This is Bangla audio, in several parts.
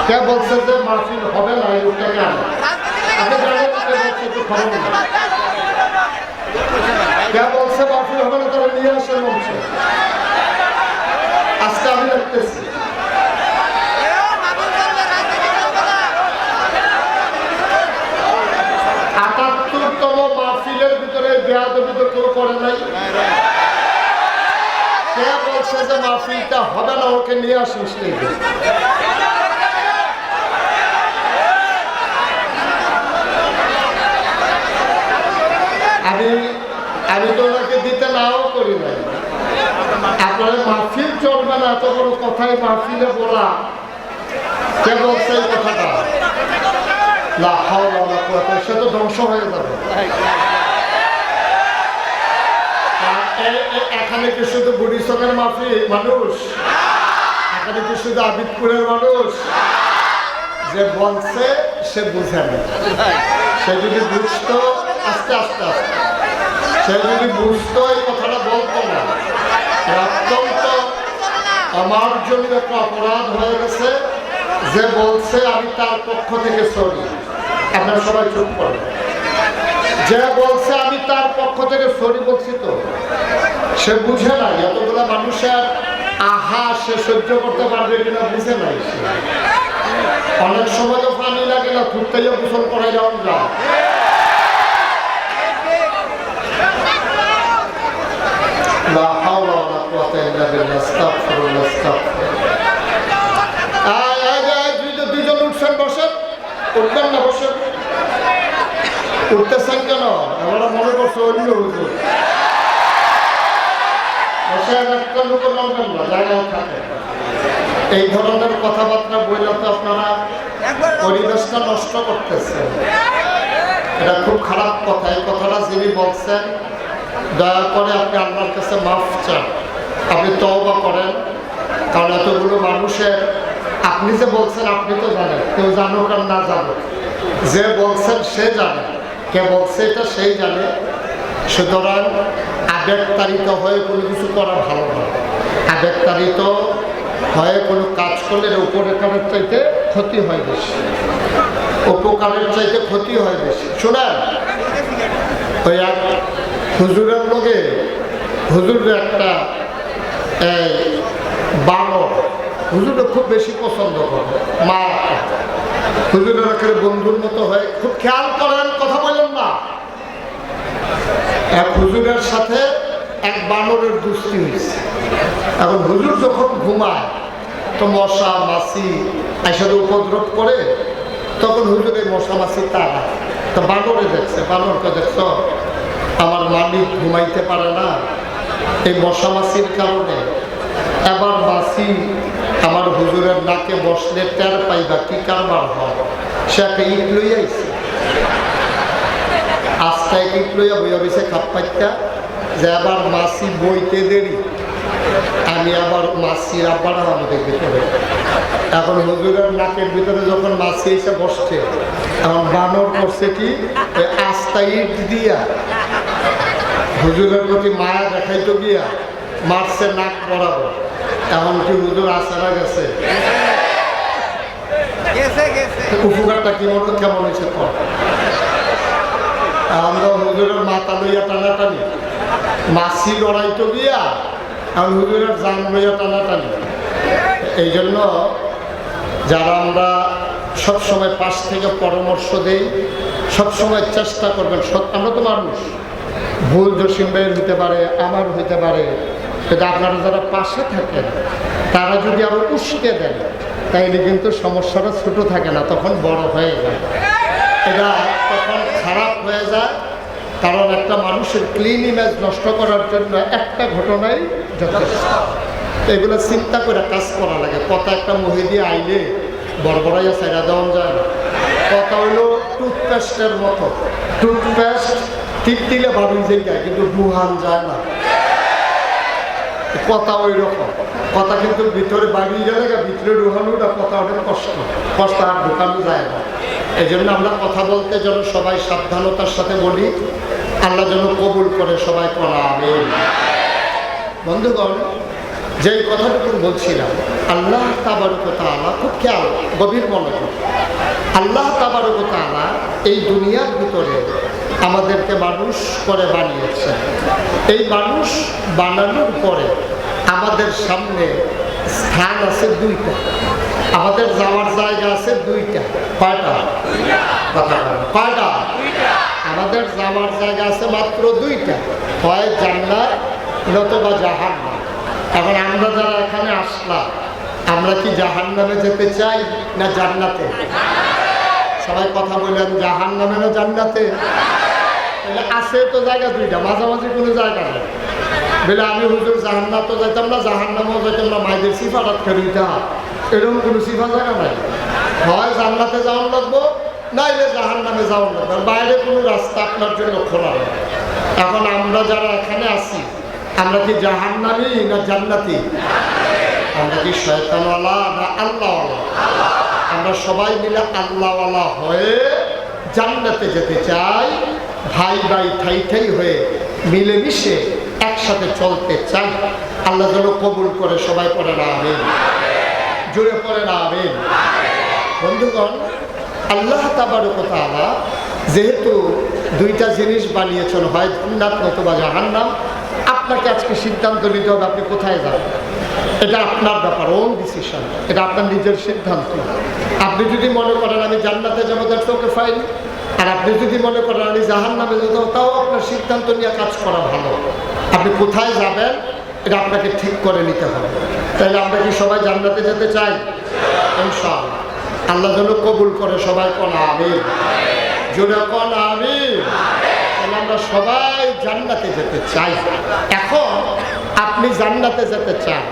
কে বলছে যে মাহফিল হবে না এই লোকটাকে আনে? আপনি জানেন কে বলছে? একটু খবর নেন। কে বলছে মাহফিল হবে না তারা নিয়ে আসে মঞ্চে? আজকে আমি দেখতেছি তম মাহফিলের ভিতরে বেয়াদবি তো কেউ করে নাই। কে বলছে যে মাহফিলটা হবে না ওকে নিয়ে আসিস স্টেজে? আমি তো ওনাকে দিতে নাও করি নাই। আপনার মাহফিল চলবে না এত বড় কথাই মাহফিলে বলা, কে বলছে এই কথাটা? সে তো ধ্বংস হয়ে যাবে। এখানে কি শুধু বুড়িচকের মানুষ, এখানে কি শুধু আবিদপুরের মানুষ? যে বলছে সে বুঝে না। সে যদি বুঝতো আস্তে আস্তে আস্তে, সে যদি বুঝতো এই কথাটা বলতো না। অত্যন্ত আমার জন্য একটা অপরাধ হয়ে গেছে। যে বলছে আমি তার পক্ষ থেকে সরি, আপনারা সবাই চুপ করেন। যে বলছে আমি তার পক্ষ থেকে সরি বলছি, তো সে বুঝে নাই এতগুলো মানুষের আহা সে সহ্য করতে পারবে কিনা বুঝে নাই। অনেক সময় তো পানি লাগে না, থুকতেও গোসল করাই যাওয়া যায়। দুইজন উঠছেন, বসেন। উঠবেন না, বসেন। উঠতেছেন কেন? আমরা মনে করছো অন্য হুজুর। বসেন, একটা লোক নামবেন না, জায়গায় থাকে। এই ধরনের কথাবার্তা বললে তো আপনারা পরিবেশটা নষ্ট করতেছেন। এটা খুব খারাপ কথা। এই কথাটা যিনি বলছেন দয়া করে আপনি আল্লাহর কাছে মাফ চান, আপনি তওবা করেন। কারণ এতগুলো মানুষের, আপনি যে বলছেন আপনি তো জানেন, কেউ জানুক আর না জানুক, যে বলছেন সে জানে, কে বলছে এটা সেই জানে। সুতরাং আবেগতাড়িত হয়ে কোনো কিছু করা ভালো না। আবেগতাড়িত হয়ে কোনো কাজ করলে উপকারের চাইতে ক্ষতি হয় বেশি, উপকারের চাইতে ক্ষতি হয় বেশি। শোনেন, ওই এক হুজুরের লোকে হুজুরের একটা বানর হুজুরে খুব বেশি পছন্দ করে। মা হুজুরের একেবারে বন্ধুর মতো হয়, খুব খেয়াল করেন, কথা বলেন না। এক হুজুরের সাথে এক বানরের দুস্তি হয়েছে। এখন হুজুর যখন ঘুমায় তো মশা মাছি এসে উপদ্রব করে, তখন হুজুর এই মশা মাছি তারা তো বানরে দেখছে। বানরকে দেখছ, আমার মালিক ঘুমাইতে পারে না এই মশা মাছির কারণে। এবার মাছি আমার হুজুরের নাকে বসলে টের পাইবা কি কারবার হয়। সে একটা ইট লইয়া আইছে, আস্তায় ইট লইয়া বইয়া বইছে খাপ পাইতা যে আবার মাছি বইতে দেরি, আমি আবার মাছির আব্বার আমাদের ভিতরে। এখন হুজুরের নাকের ভিতরে যখন মাছি এসে বসছে, এখন বানর করছে কি, আস্তা ইট দিয়া হুজুরের প্রতি মায়া দেখাইতো গিয়া মারছে নাক বরাবর। এখন কি হুজুর আসারা গেছে? উপকারটা কেমন হয়েছে? আমরা হুজুরের মাথা লইয়া টানাটানি, মাছি লড়াইতো গিয়া এখন হুজুরের জান লইয়া টানাটানি। এই জন্য যারা আমরা সবসময় পাশ থেকে পরামর্শ দেই, সবসময় চেষ্টা করবেন। আমরা তো মানুষ, ভুল জসিম ভাইয়ের হইতে পারে, আমার হইতে পারে, কিন্তু আপনারা যারা পাশে থাকেন তারা যদি আরো উস্কে দেন তাইলে কিন্তু সমস্যাটা ছোট থাকে না, তখন বড় হয়ে যায়। এটা তখন খারাপ হয়ে যায়। কারণ একটা মানুষের ক্লিন ইমেজ নষ্ট করার জন্য একটা ঘটনাই যথেষ্ট। এগুলো চিন্তা করে কাজ করা লাগে। কথা একটা মহিদি আইলে বড়বড়াইয়া সাইডা দেওয়া যায় না। কথা হইল টুথপেস্টের মতো, টুথপেস্ট টিপ দিলে বাড়ি যায় কিন্তু ডুহান যায় না। কথা ওই রকম, কথা কিন্তু ভিতরে বাড়িয়ে গেলে ভিতরে ঢুকানোটা কথা অনেক কষ্ট আর ঢুকানো যায় না। এই জন্য আমরা কথা বলতে যেন সবাই সাবধানতার সাথে বলি, আল্লাহ যেন কবুল করে সবাই করা। আমিন। বন্ধুগণ, যেই কথাটুকু বলছিলাম, আল্লাহ তাবারক ওয়া তাআলা, খুব খেয়াল, গভীর মনোযোগ, আল্লাহ তাবারক ওয়া তাআলা এই দুনিয়ার ভিতরে আমাদেরকে মানুষ করে বানিয়েছেন। এই মানুষ বানানোর পরে আমাদের সামনে স্থান আছে দুইটা, আমাদের যাওয়ার জায়গা আছে দুইটা। কয়টা? কয়টা? আমাদের যাওয়ার জায়গা আছে মাত্র দুইটা, হয় জান্নাত নতুবা জাহান্নাম। এখন আমরা যারা এখানে আসলাম, আমরা কি জাহান্নামে যেতে চাই না জান্নাতে? সবাই কথা বললেন, জাহান্নামে না জান্নাতে? আছে তো জায়গা দুইটা, মাঝামাঝি কোনো জায়গা নেই। বলে আমি হুজুর জাহান্নাতও যাইতাম না জাহান্নামেও যাইতাম না, মায়েদের সিফারাত খেলতে হয়, এরকম কোনো সিফা জায়গা নাই। হয় জান্নাতে যাওয়ার লাগবো, নাইলে জাহান্নামে যাওয়ার লাগবে, বাইরে কোনো রাস্তা আপনার জন্য খোলা নেই। এখন আমরা যারা এখানে আছি, আমরা কি জাহান্নামী না জান্নাতি? আমরা কি শয়তানওয়ালা না আল্লাহওয়ালা? আমরা সবাই মিলে আল্লাহওয়ালা হয়ে জান্নাতে যেতে চাই, ভাই ভাই ঠাই ঠাই হয়ে মিলেমিশে একসাথে চলতে চাই। আল্লাহ যেন কবুল করে। সবাই পড়ে না আমিন, জোরে পড়ে না আমিন। বন্ধুগণ, আল্লাহ তাবারক ওয়া তাআলা যেহেতু দুইটা জিনিস বানিয়েছেন, হয় জান্নাত নতুবা জাহান্নাম, আপনাকে আজকে সিদ্ধান্ত নিতে হবে আপনি কোথায় যাবেন। এটা আপনার ব্যাপার, ওন ডিসিশন, এটা আপনার নিজের সিদ্ধান্ত। আপনি যদি মনে করেন আমি জান্নাতে যাবো, দ্যাটস ওকে ফাইন। আর আপনি যদি মনে করেন আমি জাহান্নামে যাবো, তাও আপনার সিদ্ধান্ত নিয়ে কাজ করা ভালো। আপনি কোথায় যাবেন এটা আপনাকে ঠিক করে নিতে হবে। তাহলে আমরা কি সবাই জান্নাতে যেতে চাই? ইনশাআল্লাহ। আল্লাহ যেন কবুল করে। সবাই কোন আমিন, জোরে কোন আমিন। তাহলে আমরা সবাই জান্নাতে যেতে চাই। এখন আপনি জান্নাতে যেতে চান,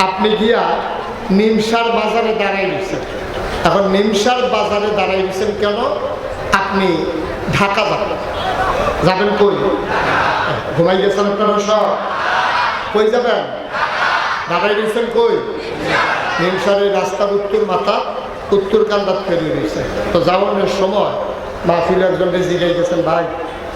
আপনি গিয়া নিমসার বাজারে দাঁড়াই দিচ্ছেন। এখন নিমসার বাজারে দাঁড়াই দিচ্ছেন কেন? আপনি ঢাকা যাবেন। যাবেন কই? ঘুমাই গেছেন আপনারা সব? কই যাবেন? দাঁড়াই দিচ্ছেন কই? নিমসারের রাস্তার উত্তর মাথা, উত্তর কান্দাত ফেরিয়ে দিয়েছে। তো যাওয়ানোর সময় মাহফিল একজনকে জিগাই গেছেন, ভাই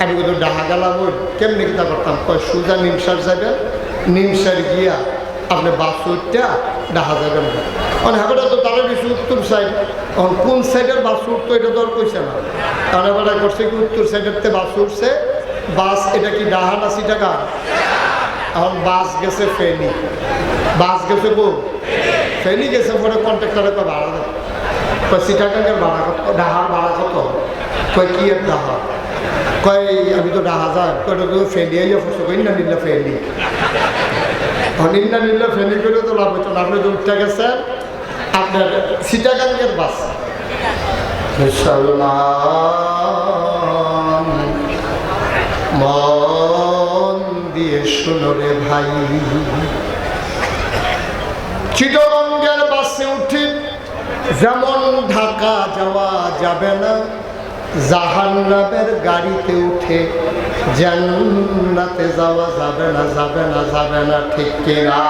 আমি কিন্তু ডাহা গেলাম, ওই কেমনি কিতা করতাম? কয় সোজা নিমসার যাবেন, নিমসার গিয়া আপনি বাস উঠটা ডাহা যাবেন না। মানে হাবেটা তো তারা বেশি উত্তর সাইড, এখন কোন সাইডের বাস উঠতো এটা তো আর কইছে না। কারণ এবার করছে কি উত্তর সাইডের তে বাস উঠছে, বাস এটা কি ডাহা না সিটাকা? এখন বাস গেছে ফেনি, বাস গেছে বউ ফেনি গেছে, পরে কন্ট্রাক্টরে কয় ভাড়া দেয়। কয় সিটাকাঙ্গের ভাড়া কত? ডাহার ভাড়া কত? কয় কি এর ডাহা? কয় আমি তো ডাহা যাই। কয় ফেনি আইয়া ফসে, কই না নিলে ফেনি, নিন্না নিলে ফেনি করে তো লাভ হতো না। আপনি তো উঠতে গেছেন আপনার সিটাকাঙ্গের বাস। মুসলমান মন দিয়ে শুনো রে ভাই, চিটাগঙ্গের বাসে উঠে যেমন ঢাকা যাওয়া যাবে না, জাহান্নামের গাড়িতে উঠে জান্নাতে যাওয়া যাবে না, যাবে না, যাবে না, ঠিক কিনা?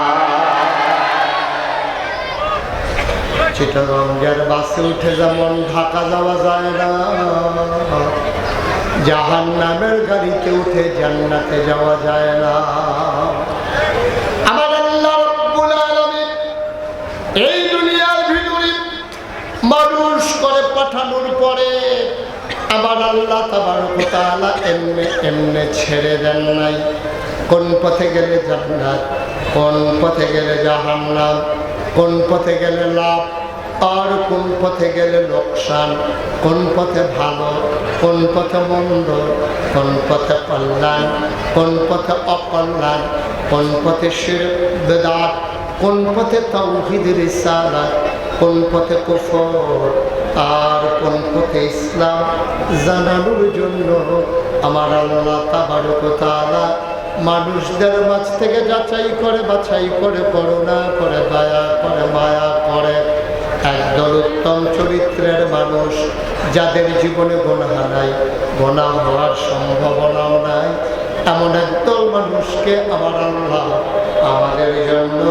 চিটাগঙ্গের বাসে উঠে যেমন ঢাকা যাওয়া যায় না, জাহান্নামের গাড়িতে উঠে জান্নাতে যাওয়া যায় না। আমার আল্লাহ রাব্বুল আলামিন এই দুনিয়ার ভিতরে মানুষ করে পাঠানোর পরে আমার আল্লাহ তাবারক ওয়া তাআলা এমনে এমনে ছেড়ে দেন নাই। কোন পথে গেলে জান্নাত, কোন পথে গেলে জাহান্নাম, কোন পথে গেলে লাভ আর কোন পথে গেলে লোকসান, কোন পথে ভালো, কোন পথে মন্দ, কোন পথে কল্যাণ, কোন পথে অকল্যাণ, কোন পথে শিরক বিদআত, কোন পথে তাওহীদ রিসালাত, কোন পথে কুফর আর কোন পথে ইসলাম জানানোর জন্য আমার আল্লাহ তাবারক ওয়া তাআলা মানুষদের মাঝ থেকে যাচাই করে বাছাই করে করুণা করে দয়া করে মায়া করে একদল উত্তম চরিত্রের মানুষ, যাদের জীবনে গুনাহ নাই, গুনাহ হওয়ার সম্ভাবনাও নাই, এমন একদল মানুষকে আমার আল্লাহ আমাদের জন্য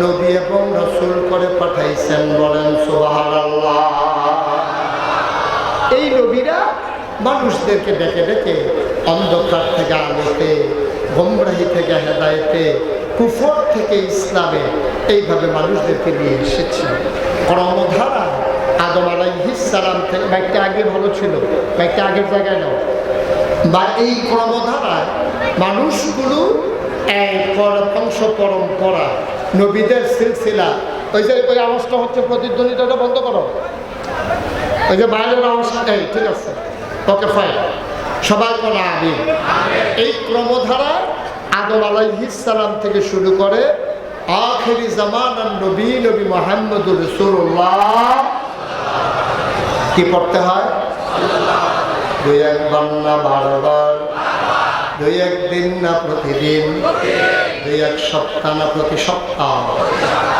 নবী এবং রাসূল করে পাঠাইছেন। বলেন সুবহানাল্লাহ। এই নবীরা মানুষদেরকে ডেকে ডেকে অন্ধকার থেকে আলোতে, গোমরাহি থেকে হেদায়েতে, কুফর থেকে ইসলামে এইভাবে মানুষদেরকে নিয়ে এসেছে। ক্রমধারা আদম আলাইহিস সালাম থেকে, বাইকটা আগে ভালো ছিল, বাইকটা আগের জায়গায় নাও, বা এই ক্রমধারায় মানুষগুলো বংশ পরম্পরা নবীদের সিলসিলা। ওই যে ওই আওয়াজটা হচ্ছে প্রতিধ্বনিতাটা বন্ধ করো, ওই যে বাইরের আওয়াজটা, ঠিক আছে, ওকে ফাইন, সবাই বলো আমিন। এই ক্রমধারা আদম আলাইহিস সালাম থেকে শুরু করে আখিরি জামানার নবী নবী মুহাম্মদুর রাসূলুল্লাহ, কি পড়তে হয়? দুই একবার না বারবার, দুই একদিন না প্রতিদিন, দুই এক সপ্তাহ না প্রতি সপ্তাহ,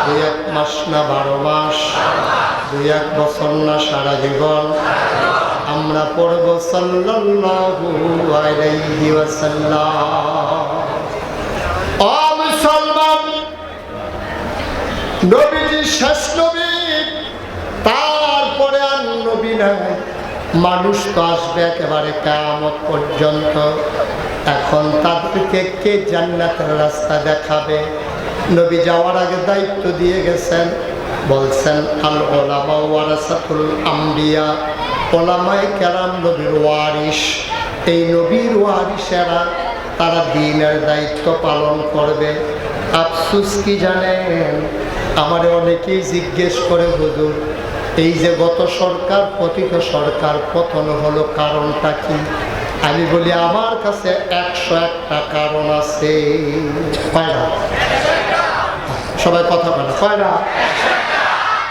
দুই এক মাস না 12 মাস, দুই এক বছর না সারা জীবন আমরা পড়ব সাল্লাল্লাহু আলাইহি ওয়াসাল্লাম। ও মুসলমান, নবীজি শেষ নবী, তারপরে আর নবী নাই। মানুষ তো আসবে একেবারে কিয়ামত পর্যন্ত। এখন তাদেরকে কে জান্নাতের রাস্তা দেখাবে? নবী যাওয়ার আগে দায়িত্ব দিয়ে গেছেন, বলছেন আল উলামা ওয়ারাসাতুল আম্বিয়া, ওলামায়ে কেরাম নবীর ওয়ারিস। এই নবীর ওয়ারিসেরা তারা দ্বীনের দায়িত্ব পালন করবে। আফসোস কি জানেন, আমারে অনেকেই জিজ্ঞেস করে, হুজুর এই যে গত সরকার পতিত সরকার পতন হলো, কারণটা কি? আমি বলি আমার কাছে 101টা কারণ আছে। কয়টা? সবাই কথা বলে, কয়টা?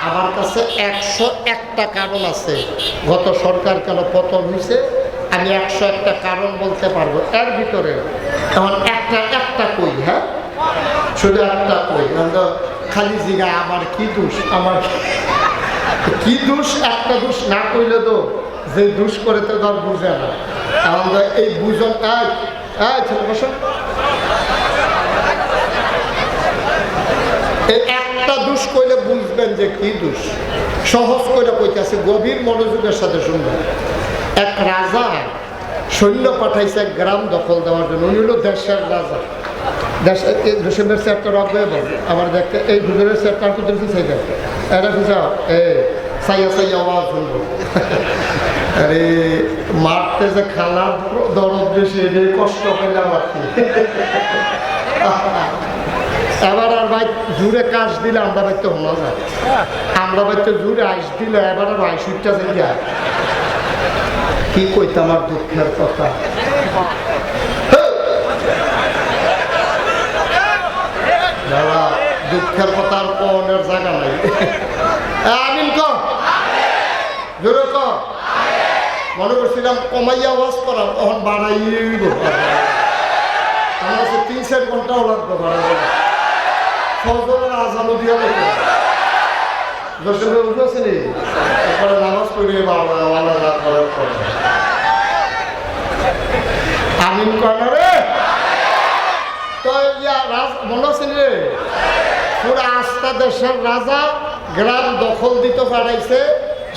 আমার কাছে 101টা কারণ আছে গত সরকার কেন পতন হয়েছে। আমি 101টা কারণ বলতে পারবো। এর ভিতরে এখন একটা কই, হ্যাঁ শুধু একটা কই, খালি জিগা আমার কি দোষ, আমার কি দোষ? একটা দোষ না কইলে তো যে দোষ করে তো ধর বুঝে না। আমরা এই বুঝন ছেলে বসো, এই একটা দোষ কইলে বুঝবেন যে কি দোষ। সহজ করে কইতেছে, গভীর মনোযোগের সাথে শুনবেন। এক রাজা সৈন্য পাঠাইছে এক গ্রাম দখল দেওয়ার জন্য। উনি হলো দেশের রাজা। দেশের চেয়ারটা রাখবে আমার দেখতে, এই হুজুরের চেয়ারটা আর কুদরতি চাই দেয়, এটা বুঝাও সাইয়া সাইয়া আওয়াজ শুনবো। আরে মারতে যে খালার দরদ বেশি, এটাই কষ্ট পেলাম আর কি। এবার আর ভাই জুড়ে কাজ দিলে আমরা বাইতে হলো যায়, আমরা বাইতে জুড়ে আইস দিলে এবার আর আইসুইটটা যাই যায়। কি কইতাম আর দুঃখের কথা। দাদা দুঃখের কথা আর কোনের জায়গা নাই। আমিন কর, জোরে কর। মনে করছিলাম কমাইয়া ওয়াজ করাম, তখন বাড়াই আমার 3-4 ঘন্টাও লাগবে বাড়াই। ফজরের আজানও দিয়া লাগবে, বুঝেছিলি এরপরে নামাজ পড়িয়ে আমিন কর না রে। তো মনে আছে রে, পুরা আস্থা দেশের রাজা গ্রাম দখল দিতে পারাইছে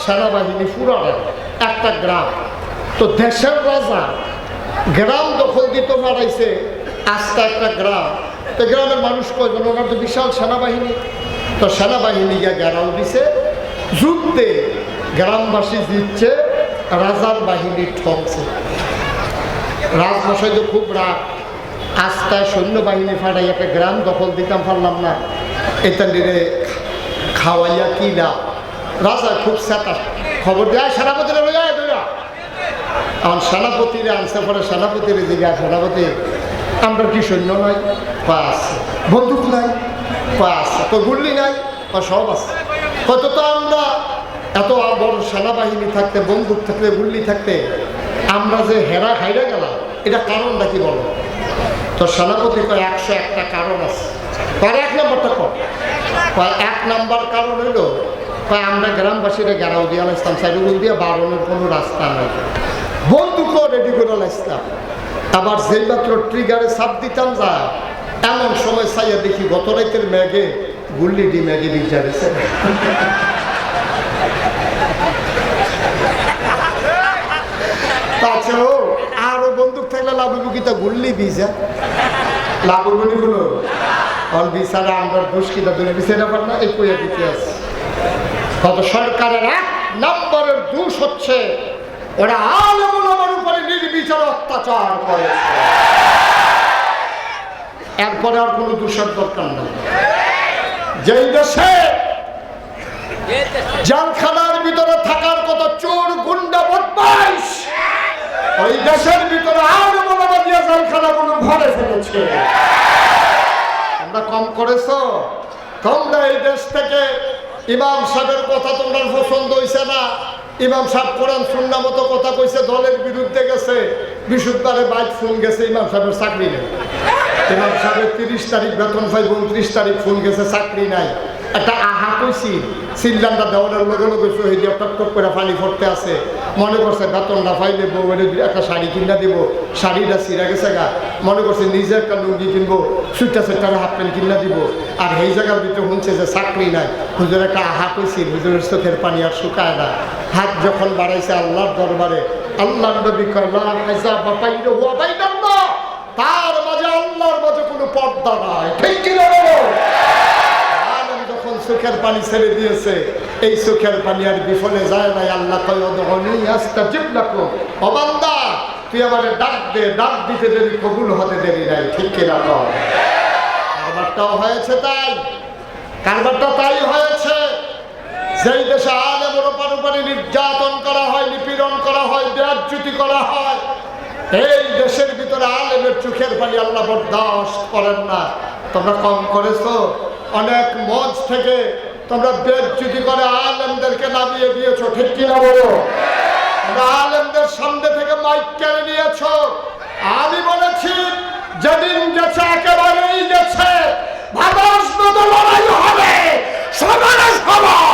সেনাবাহিনী, পুরাটা একটা গ্রাম। তো দেশের রাজা গ্রাম দখল দিতে পারাইছে আস্থা একটা গ্রাম। তো গ্রামের মানুষ কয়জন? ওনার তো বিশাল সেনাবাহিনী। তো সেনাবাহিনী গিয়ে ঘেরাও দিছে, যুদ্ধে গ্রামবাসী জিতছে, রাজার বাহিনী ঠকছে। রাজমশাই তো খুব রাগ, আস্তায় সৈন্যবাহিনী ফাটাই একটা গ্রাম দখল দিতাম পারলাম না, এটা নিয়ে খাওয়াইয়া কি না। রাজা খুব চেতা, খবর দেয় সেনাপতিরা লইয়া ধরা। আমার সেনাপতিরা আনছে, পরে সেনাপতির দিকে, সেনাপতি আমরা কি সৈন্য নাই? আছে। বন্দুক নাই? আছে। তো গুল্লি নাই? সব আছে। কত তো আমরা এত বড় সেনাবাহিনী থাকতে, বন্দুক থাকতে, গুল্লি থাকতে আমরা যে হেরা খাইরা গেলাম, এটা কারণটা কি বলো? তো সেনাপতি কয় 101টা কারণ আছে। তার 1 নম্বরটা কর। 1 নম্বর কারণ হইল, আমরা গ্রামবাসীরা ঘেরাও দিয়ে আসলাম, সাইডুল দিয়ে বারণের কোনো রাস্তা নাই, বন্দুকও রেডি করে আসলাম। আবার যেই মাত্র ট্রিগারে চাপ দিতাম যা, এমন সময় চাইয়া দেখি গত রাতের ম্যাগে গুল্লি ডি ম্যাগে বিচারেছে। তাছাড়াও আরো বন্দুক থাকলে লাভ হইব কি? তা গুল্লি ভিজা লাভ হইব নি? অন বিচারে আমরা দুষ্কৃতা তুমি বিচারে পার না এই কইয়া দিতে আছে। কত সরকারের 1 নম্বরের দোষ হচ্ছে ওরা আলেম ওলামার উপরে নির্বিচার অত্যাচার করেছে। এরপরে আর কোনো দোষের দরকার নেই। যেই দেশে জেলখানার ভিতরে থাকার কত চোর গুন্ডা বদমাইশ, ওই দেশের ভিতরে আলেম ওলামা দিয়ে জেলখানাগুলো ভরে ফেলেছে। তোমরা কম করেছো? তোমরা এই দেশ থেকে ইমাম সাহেবের কথা তোমরা পছন্দ হইছে না। ইমাম সাহেব কোরআন সুন্নাহ মতো কথা কইছে, দলের বিরুদ্ধে গেছে, বৃহস্পতিবারে বাইক ফোন গেছে ইমাম সাহেবের চাকরি নেই। ইমাম সাহেবের 30 তারিখ বেতন পাই, 29 তারিখ ফোন গেছে চাকরি নাই। একটা আহা কইছি সিলিন্ডার দেওয়ার লগে লগে শহীদ টক টক করে পানি পড়তে আছে, মনে করছে বেতন না পাইলে বউয়ের একটা শাড়ি কিনা দিব, শাড়িটা ছিঁড়া গেছে গা, মনে করছে নিজে একটা লুঙ্গি কিনবো, সুইটা সেটার হাফ প্যান্ট কিনা দিব। আর এই জায়গার ভিতরে শুনছে যে চাকরি নাই। হুজুর একটা আহা কইছি, হুজুরের চোখের পানি আর শুকায় না। হাত যখন বাড়াইছে আল্লাহর দরবারে, আল্লাহর নবী কয় লা হিসাব বাইনা ওয়া বাইনাল্লাহ, তার মাঝে আল্লাহর মাঝে কোনো পর্দা নাই। ঠিক কি না বলো? আলেম যখন চোখের পানি ছেড়ে দিয়েছে, এই চোখের পানি আর বিফলে যায় নাই। আল্লাহ কয় উদউনি আস্তাজিব লাকুম, ও বান্দা তুই আমারে ডাক দে, ডাক দিতে দেরি, কবুল হতে দেরি নাই। ঠিক কি না বল? কারবারটাও হয়েছে তাই, কারবারটা তাই হয়েছে। যেই দেশে আলেমের উপরে নির্যাতন করা হয়, নিপীড়ন করা হয়, বেয়াজ্জতি করা হয়, এই দেশের ভিতরে আলেমের চোখের পানি আল্লাহ বরদাস্ত করেন না। তোমরা কম করেছো। অনেক মঞ্চ থেকে তোমরা বেয়াজ্জতি করে আলেমদেরকে নামিয়ে দিয়েছো। ঠিক কি না বলো? তোমরা আলেমদের সামনে থেকে মাইক কেড়ে নিয়েছো। আমি বলেছি যেদিন গেছে একেবারেই গেছে, ভাবাস লড়াই হবে, সবার সবার